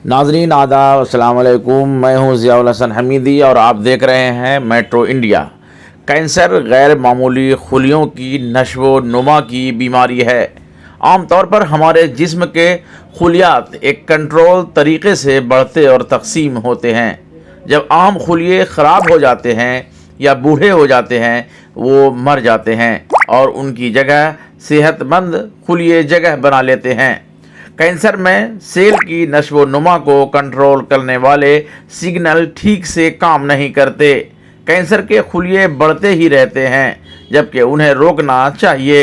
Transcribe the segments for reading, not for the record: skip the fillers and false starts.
नाजरीन आदाब अस्सलाम वालेकुम। मैं हूं ज़ियाउल हसन हमीदी और आप देख रहे हैं मेट्रो इंडिया। कैंसर गैर मामूली खुलियों की नशो नुमा की बीमारी है। आमतौर पर हमारे जिस्म के खुलियात एक कंट्रोल तरीके से बढ़ते और तकसीम होते हैं। जब आम खुलिये ख़राब हो जाते हैं या बूढ़े हो जाते हैं वो मर जाते हैं और उनकी जगह सेहतमंद खुलिये जगह बना लेते हैं। कैंसर में सेल की नशो नुमा को कंट्रोल करने वाले सिग्नल ठीक से काम नहीं करते। कैंसर के खुलिये बढ़ते ही रहते हैं जबकि उन्हें रोकना चाहिए।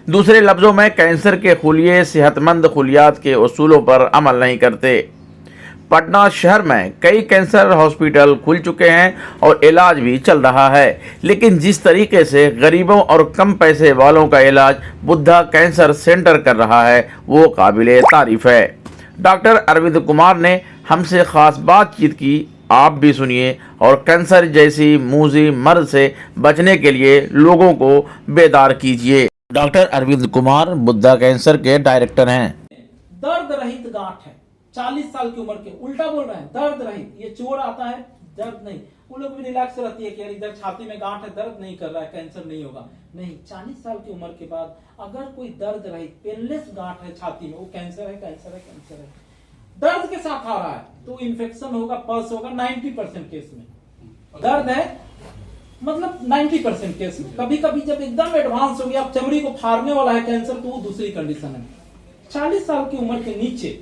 दूसरे लफ्ज़ों में कैंसर के खुलिये सेहतमंद खुलियात के उसूलों पर अमल नहीं करते। पटना शहर में कई कैंसर हॉस्पिटल खुल चुके हैं और इलाज भी चल रहा है, लेकिन जिस तरीके से गरीबों और कम पैसे वालों का इलाज बुद्धा कैंसर सेंटर कर रहा है वो काबिले तारीफ है। डॉक्टर अरविंद कुमार ने हमसे ख़ास बातचीत की, आप भी सुनिए और कैंसर जैसी मूजी मर्ज से बचने के लिए लोगों को बेदार कीजिए। डॉक्टर अरविंद कुमार बुद्धा कैंसर के डायरेक्टर हैं। दर्द रहित गांठ है, 40 साल की उम्र के, उल्टा बोल रहे हैं, दर्द रहित। ये चोर आता है, दर्द नहीं, वो लोग भी रिलैक्स रहती है कि यार इधर छाती में गांठ है, दर्द नहीं कर रहा है, कैंसर नहीं होगा। नहीं, 40 साल की उम्र के बाद अगर कोई दर्द रहित पेनलेस गांठ है छाती में, वो कैंसर है, कैंसर है, कैंसर है। दर्द के साथ आ रहा है तो इन्फेक्शन होगा, पल्स होगा। 90% केस में दर्द है, मतलब 90% केस में। कभी कभी जब एकदम एडवांस हो गया, अब चमड़ी को फाड़ने वाला है कैंसर, तो वो दूसरी कंडीशन है। 40 साल की उम्र के नीचे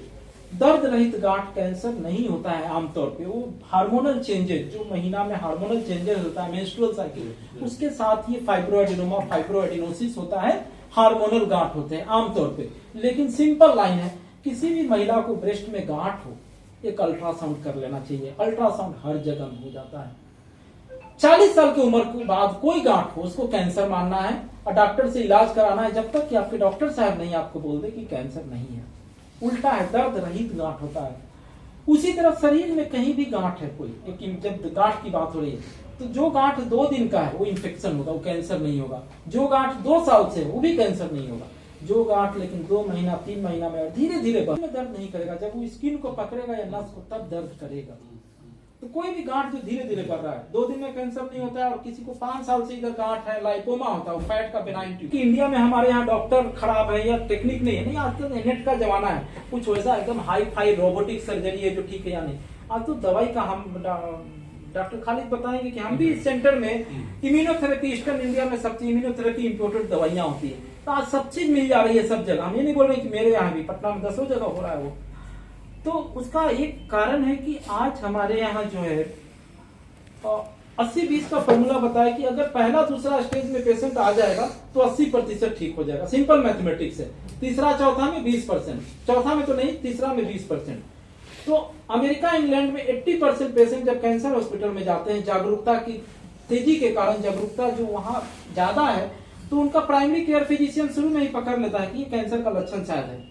दर्द रहित गांठ कैंसर नहीं होता है आमतौर पे। वो हार्मोनल चेंजेस, जो महीना में हार्मोनल चेंजेस होता है, मेंस्ट्रुअल साइकिल, उसके साथ ये फाइब्रोएडिनोमा, फाइब्रोएडिनोसिस होता है, हार्मोनल गांठ होते हैं आमतौर पे। लेकिन सिंपल लाइन है, किसी भी महिला को ब्रेस्ट में गांठ हो, एक अल्ट्रासाउंड कर लेना चाहिए। अल्ट्रासाउंड हर जगह में हो जाता है। 40 साल की उम्र के बाद कोई गांठ हो, उसको कैंसर मानना है और डॉक्टर से इलाज कराना है, जब तक कि आपके डॉक्टर साहब नहीं आपको बोल दे कि कैंसर नहीं है। उल्टा है, दर्द रहित गांठ होता है। उसी तरह शरीर में कहीं भी गांठ है कोई, एक जब गांठ की बात हो रही है, तो जो गांठ 2 दिन का है वो इन्फेक्शन होगा, वो कैंसर नहीं होगा। जो गांठ 2 साल से है वो भी कैंसर नहीं होगा। जो गांठ लेकिन 2 महीना 3 महीना में धीरे धीरे दर्द नहीं करेगा, जब वो स्किन को पकड़ेगा या नस को तब दर्द करेगा। तो कोई भी गांठ जो धीरे धीरे कर रहा है, 2 दिन में कैंसर नहीं होता है। और किसी को 5 साल से इधर गांठ है, लाइपोमा होता है, फैट का बेनाइन ट्यूमर। इंडिया में हमारे यहाँ डॉक्टर खराब है या टेक्निक नहीं है, नहीं। आज तो नेट का जमाना है, कुछ वैसा एकदम हाई फाई रोबोटिक सर्जरी है जो ठीक है या नहीं। आज तो दवाई का हम डॉक्टर खालिद बताएंगे कि हम भी इस सेंटर में इम्यूनोथेरेपी, ईस्टर्न इंडिया में सबसे इम्यूनोथेरेपी इम्पोर्टेड दवाइयां होती है, तो आज सब चीज मिल जा रही है सब जगह। हम ये नहीं बोल रहे कि मेरे यहाँ भी, पटना में 10 जगह हो रहा है वो। तो उसका एक कारण है कि आज हमारे यहाँ जो है 80-20 का फॉर्मूला बताया कि अगर पहला दूसरा स्टेज में पेशेंट आ जाएगा तो 80% ठीक हो जाएगा। सिंपल मैथमेटिक्स है। तीसरा चौथा में 20%, चौथा में तो नहीं, तीसरा में 20%। तो अमेरिका इंग्लैंड में 80% पेशेंट जब कैंसर हॉस्पिटल में जाते हैं, जागरूकता की तेजी के कारण, जागरूकता जो वहां ज्यादा है, तो उनका प्राइमरी केयर फिजिशियन शुरू में ही पकड़ लेता है कि ये कैंसर का लक्षण शायद है।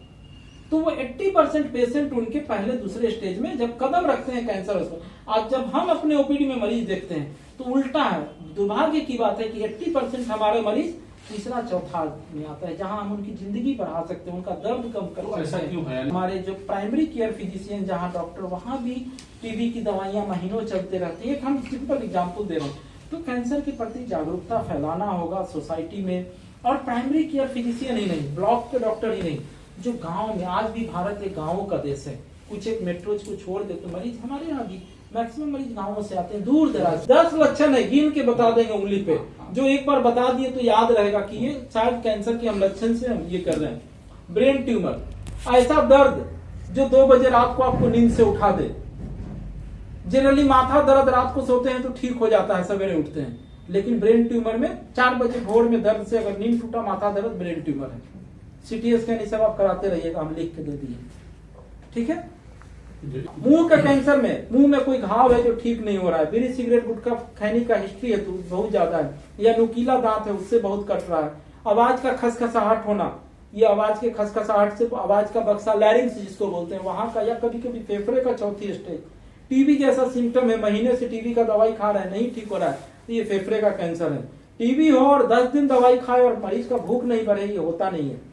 तो वो 80% पेशेंट उनके पहले दूसरे स्टेज में जब कदम रखते हैं कैंसर हॉस्पिटल। आज जब हम अपने ओपीडी में मरीज देखते हैं तो उल्टा है। दुर्भाग्य की बात है कि 80% हमारे मरीज तीसरा चौथा में आता है, जहां हम उनकी जिंदगी बढ़ा सकते हैं, उनका दर्द कम कर सकते हैं। हमारे जो प्राइमरी केयर फिजिशियन जहां डॉक्टर, वहां भी टीबी की दवाइयां महीनों चलते रहती है। हम सिंपल एग्जाम्पल दे रहे हैं। तो कैंसर के प्रति जागरूकता फैलाना होगा सोसाइटी में। और प्राइमरी केयर फिजिशियन ही नहीं, ब्लॉक के डॉक्टर ही नहीं, जो गांव में, आज भी भारत एक गांवों का देश है, कुछ एक मेट्रोज को छोड़ दे तो मरीज हमारे यहाँ भी मैक्सिमम मरीज गांवों से आते हैं, दूर दराज। 10 लक्षण है, गिन के बता देंगे उंगली पे, जो एक बार बता दिए तो याद रहेगा कि ये शायद कैंसर के हम लक्षण से हम ये कर रहे हैं। ब्रेन ट्यूमर, ऐसा दर्द जो 2 बजे रात को आपको नींद से उठा दे। जनरली माथा दर्द रात को सोते हैं तो ठीक हो जाता है, सवेरे उठते हैं, लेकिन ब्रेन ट्यूमर में 4 बजे भोर में दर्द से अगर नींद टूटा, माथा दर्द, ब्रेन ट्यूमर है। सीटी स्कैन ये सब आप कराते रहिएगा, हम लिख के दे दिए, ठीक है। मुंह का कैंसर में, मुंह में कोई घाव है जो ठीक नहीं हो रहा है, बीड़ी सिगरेट गुटखा खैनी का हिस्ट्री है तो बहुत ज्यादा है, या नुकीला दांत है उससे बहुत कट रहा है, आवाज का खसखसाहट होना, ये आवाज के खसखसाहट से आवाज का बक्सा, लैरिंग्स जिसको बोलते हैं, वहां का, या कभी कभी फेफड़े का चौथी स्टेज। टीबी जैसा सिम्टम है, महीने से टीबी का दवाई खा रहे हैं, नहीं ठीक हो रहा है, तो ये फेफड़े का कैंसर है। टीबी हो और 10 दिन दवाई खाए और मरीज का भूख नहीं बढ़े, ये होता नहीं है।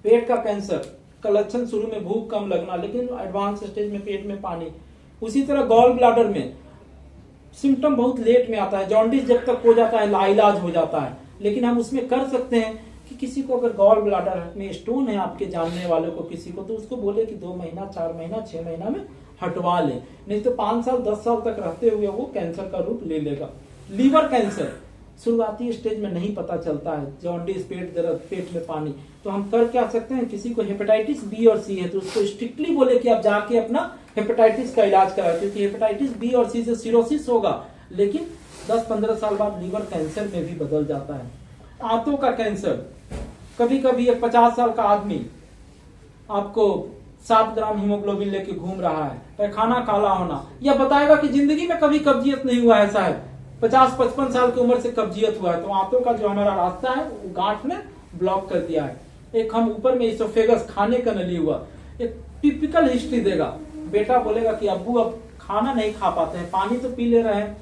पेट का कैंसर, का लक्षण शुरू में भूख कम लगना, लेकिन एडवांस स्टेज में पेट में पानी। उसी तरह गॉल ब्लैडर में सिम्टम बहुत लेट में आता है, जॉन्डिस जब तक हो जाता है लाइलाज हो जाता है, लेकिन हम उसमें कर सकते हैं कि किसी को अगर गॉल ब्लैडर में स्टोन है आपके जानने वाले को किसी को, तो उसको बोले कि 2 महीना 4 महीना 6 महीना में हटवा ले, नहीं तो 5 साल 10 साल तक रहते हुए वो कैंसर का रूप ले लेगा। लीवर कैंसर शुरुआती स्टेज में नहीं पता चलता है, जॉन्डिस, पेट दर्द, पेट में पानी, तो हम कर क्या सकते हैं, किसी को हेपेटाइटिस बी और सी है तो उसको स्ट्रिक्टली बोले कि आप जाके अपना हेपेटाइटिस का इलाज कराए, क्योंकि हेपेटाइटिस बी और सी से सिरोसिस होगा, लेकिन 10-15 साल बाद लीवर कैंसर में भी बदल जाता है। आंतों का कैंसर, कभी कभी एक 50 साल का आदमी आपको 7 ग्राम हीमोग्लोबिन लेके घूम रहा है, पैखाना काला होना, या बताएगा कि जिंदगी में कभी कब्जियत नहीं हुआ है साहब, 50-55 साल की उम्र से कब्जियत हुआ है, तो आंतों का जो हमारा रास्ता है वो गांठ ने ब्लॉक कर दिया है। एक हम ऊपर में इसोफेगस, खाने का नली हुआ, एक टिपिकल हिस्ट्री देगा, बेटा बोलेगा कि अब्बू अब खाना नहीं खा पाते हैं, पानी तो पी ले रहे हैं,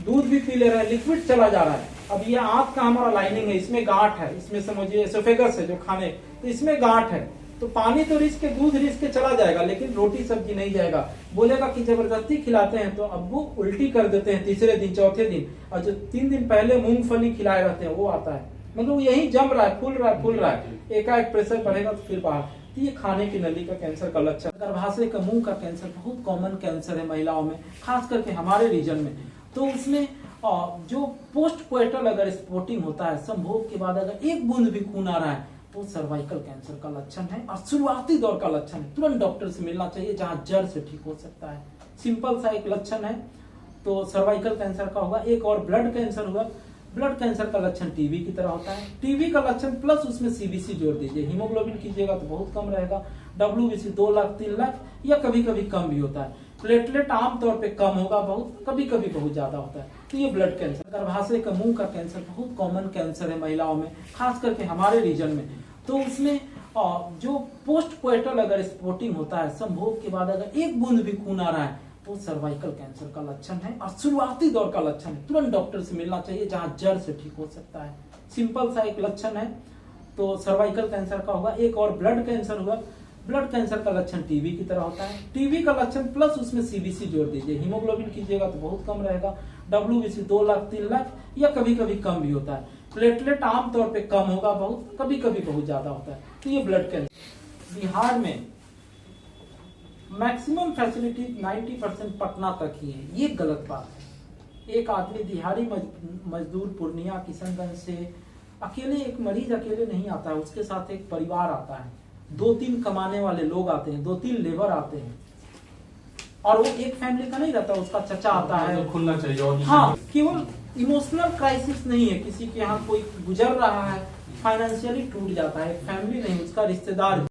दूध भी पी ले रहे हैं, लिक्विड चला जा रहा है, अब ये आंत का हमारा लाइनिंग है, इसमें गांठ है, इसमें समझिए एसोफेगस है जो खाने, तो इसमें गांठ है, तो पानी तो रिस के, दूध रिस के चला जाएगा, लेकिन रोटी सब्जी नहीं जाएगा। बोलेगा कि जबरदस्ती खिलाते हैं तो अब्बू उल्टी कर देते हैं तीसरे दिन चौथे दिन, और जो 3 दिन पहले मूंगफली खिलाए रहते हैं वो आता है, मतलब यही जम रहा है, फूल रहा है, एकाएक प्रेशर बढ़ेगा तो फिर बाहर, तो ये खाने की नली का कैंसर का लक्षण। गर्भाशय का मुंह का कैंसर बहुत कॉमन कैंसर है महिलाओं में, खास करके हमारे रीजन में, तो उसमें जो पोस्ट कोएटल अगर स्पॉटिंग होता है, संभोग के बाद अगर एक बूंद भी खून आ रहा है तो सर्वाइकल कैंसर का लक्षण है, और शुरुआती दौर का लक्षण है, तुरंत डॉक्टर से मिलना चाहिए जहां जड़ से ठीक हो सकता है। सिंपल सा एक लक्षण है, तो सर्वाइकल कैंसर का होगा। एक और ब्लड कैंसर हुआ, ब्लड कैंसर का लक्षण टीबी की तरह होता है, टीबी का लक्षण प्लस उसमें सीबीसी जोड़ दीजिए, हीमोग्लोबिन कीजिएगा तो बहुत कम रहेगा, डब्ल्यूबीसी 2 लाख 3 लाख या कभी कभी कम भी होता है, प्लेटलेट आमतौर पे कम होगा, बहुत कभी कभी बहुत ज्यादा होता है, तो ये ब्लड कैंसर। गर्भाशय का मुंह का कैंसर बहुत कॉमन कैंसर है महिलाओं में, खास करके हमारे रीजन में, तो उसमें जो पोस्ट कोएटल अगर स्पॉटिंग होता है, संभोग के बाद अगर एक बूंद भी खून आ रहा है तो सर्वाइकल कैंसर का लक्षण है, और शुरुआती दौर का लक्षण है, तुरंत डॉक्टर से मिलना चाहिए जहां जड़ से ठीक हो सकता है। सिंपल सा एक लक्षण है, तो सर्वाइकल कैंसर का होगा। एक और ब्लड कैंसर हुआ, ब्लड कैंसर का लक्षण टीबी की तरह होता है, टीबी का लक्षण प्लस उसमें सीबीसी जोड़ दीजिए, हीमोग्लोबिन कीजिएगा तो बहुत कम रहेगा, डब्ल्यूबीसी 2 लाख 3 लाख या कभी कभी कम भी होता है, प्लेटलेट आमतौर पे कम होगा, बहुत कभी कभी बहुत ज्यादा होता है, तो ये ब्लड कैंसर। बिहार में मैक्सिमम फैसिलिटी 90% पटना तक ही है, ये गलत बात है। एक आदमी दिहाड़ी मजदूर पूर्णिया किशनगंज से अकेले, एक मरीज अकेले नहीं आता है, उसके साथ एक परिवार आता है, 2-3 कमाने वाले लोग आते हैं, 2-3 लेबर आते हैं, और वो एक फैमिली का नहीं रहता, उसका चचा आता है, खुलना चाहिए। हाँ, केवल इमोशनल क्राइसिस नहीं है, किसी के यहाँ कोई गुजर रहा है, फाइनेंशियली टूट जाता है, एक फैमिली नहीं, उसका रिश्तेदार